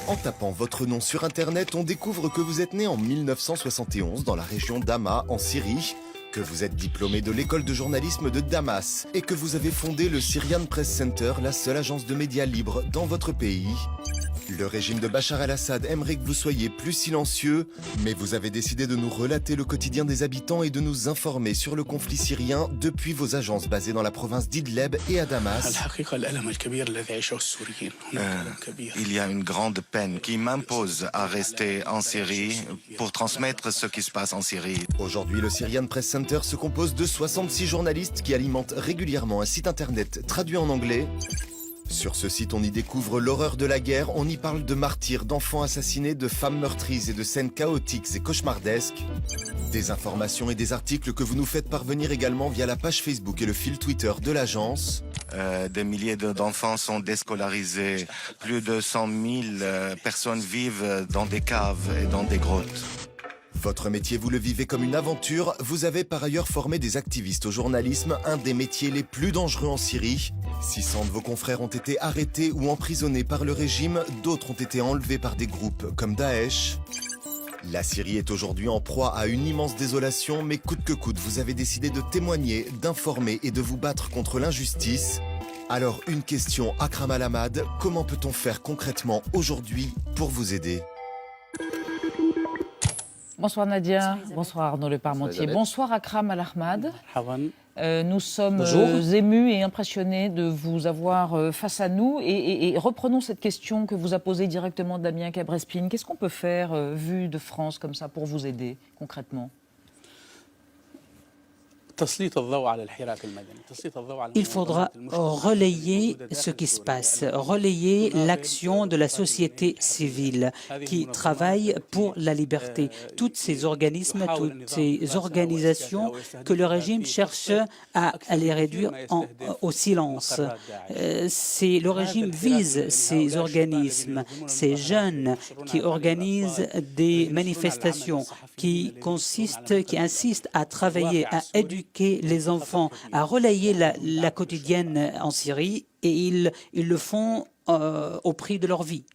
En tapant votre nom sur Internet, on découvre que vous êtes né en 1971 dans la région d'Hama, en Syrie, que vous êtes diplômé de l'école de journalisme de Damas et que vous avez fondé le Syrian Press Center, la seule agence de médias libre dans votre pays. Le régime de Bachar el-Assad aimerait que vous soyez plus silencieux, mais vous avez décidé de nous relater le quotidien des habitants et de nous informer sur le conflit syrien depuis vos agences basées dans la province d'Idleb et à Damas. Il y a une grande peine qui m'impose à rester en Syrie pour transmettre ce qui se passe en Syrie. Aujourd'hui, le Syrian Press Center se compose de 66 journalistes qui alimentent régulièrement un site internet traduit en anglais. Sur ce site, on y découvre l'horreur de la guerre, on y parle de martyrs, d'enfants assassinés, de femmes meurtries et de scènes chaotiques et cauchemardesques. Des informations et des articles que vous nous faites parvenir également via la page Facebook et le fil Twitter de l'agence. Des milliers d'enfants sont déscolarisés. Plus de 100 000 personnes vivent dans des caves et dans des grottes. Votre métier, vous le vivez comme une aventure. Vous avez par ailleurs formé des activistes au journalisme, un des métiers les plus dangereux en Syrie. 600 de vos confrères ont été arrêtés ou emprisonnés par le régime. D'autres ont été enlevés par des groupes comme Daesh. La Syrie est aujourd'hui en proie à une immense désolation, mais coûte que coûte, vous avez décidé de témoigner, d'informer et de vous battre contre l'injustice. Alors une question, Akram Al-Ahmad, comment peut-on faire concrètement aujourd'hui pour vous aider ? Bonsoir Nadia, bonsoir Arnaud Le Parmentier, bonsoir Akram Al-Ahmad. Nous sommes émus et impressionnés de vous avoir face à nous et reprenons cette question que vous a posée directement Damien Cabrespine. Qu'est-ce qu'on peut faire, vu de France comme ça, pour vous aider concrètement ? Il faudra relayer ce qui se passe, relayer l'action de la société civile qui travaille pour la liberté. Toutes ces organismes, toutes ces organisations que le régime cherche à les réduire au silence. Le régime vise ces organismes, ces jeunes qui organisent des manifestations, qui insistent à travailler, à éduquer les enfants, à relayer la quotidienne en Syrie, et ils le font au prix de leur vie.